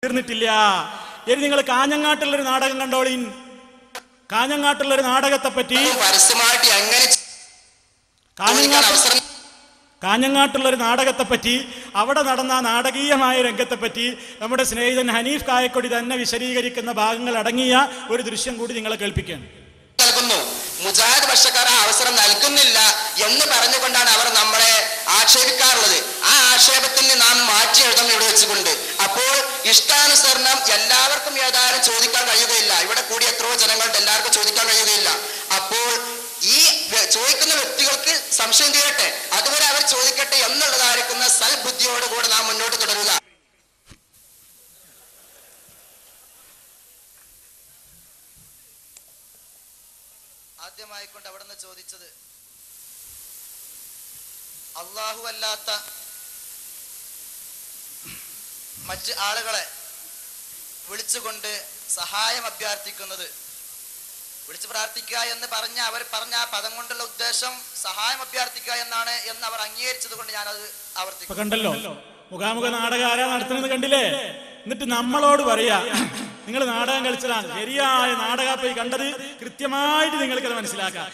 തീർന്നിട്ടില്ല. ഇനി നിങ്ങൾ കാഞ്ഞങ്ങാട്ടുള്ളൊരു നാടകം കണ്ടോളീൻ. കാഞ്ഞങ്ങാട്ടുള്ളൊരു നാടകത്തെ പറ്റി, കാഞ്ഞങ്ങാട്ടുള്ളൊരു നാടകത്തെപ്പറ്റി, അവിടെ നടന്ന നാടകീയമായ രംഗത്തെപ്പറ്റി നമ്മുടെ സ്നേഹിതൻ ഹനീഫ് കായക്കൊടി തന്നെ വിശദീകരിക്കുന്ന ഭാഗങ്ങൾ അടങ്ങിയ ഒരു ദൃശ്യം കൂടി നിങ്ങളെ കേൾപ്പിക്കുകയാണ്. മുജാഹിദ് പക്ഷക്കാർ അവസരം നൽകുന്നില്ല എന്ന് പറഞ്ഞുകൊണ്ടാണ് അവർ നമ്മളെ ആക്ഷേപിക്കാറുള്ളത്. ആ ആക്ഷേപത്തിന് നാം മാറ്റി എഴുതും ഇവിടെ വെച്ചുകൊണ്ട്. അപ്പോൾ ഇഷ്ടാനുസരണം എല്ലാവർക്കും ഏതായാലും ചോദിക്കാൻ കഴിയുകയില്ല. ഇവിടെ കൂടി എത്രയോ ജനങ്ങളുടെ എല്ലാവർക്കും ചോദിക്കാൻ കഴിയുകയില്ല. അപ്പോൾ ഈ ചോദിക്കുന്ന വ്യക്തികൾക്ക് സംശയം തീരട്ടെ, അതുവരെ അവർ ചോദിക്കട്ടെ എന്നുള്ളതായിരിക്കുന്ന സൽബുദ്ധിയോടുകൂടെ നാം മുന്നോട്ട് തുടരുക. ആദ്യമായിക്കൊണ്ട് അവിടെ നിന്ന് ചോദിച്ചത്, അള്ളാഹു അല്ലാത്ത മറ്റ് ആളുകളെ വിളിച്ചുകൊണ്ട് സഹായം അഭ്യർത്ഥിക്കുന്നത്, വിളിച്ചു പ്രാർത്ഥിക്കുക എന്ന് അവർ പറഞ്ഞ ആ പദം കൊണ്ടുള്ള ഉദ്ദേശം സഹായം അഭ്യർത്ഥിക്കുക എന്നാണ് എന്ന് അവർ അംഗീകരിച്ചത് കൊണ്ട് ഞാനത് ആവർത്തിക്കും. കണ്ടല്ലോ, മുഖാമുഖ നാടകം ആരാ നടത്തുന്നത് കണ്ടില്ലേ? എന്നിട്ട് നമ്മളോട് പറയാ, നിങ്ങൾ നാടകം കളിച്ചതാണ്, ശരിയായ നാടകം പോയി കണ്ടത് കൃത്യമായിട്ട് നിങ്ങൾക്കത് മനസ്സിലാക്കാം.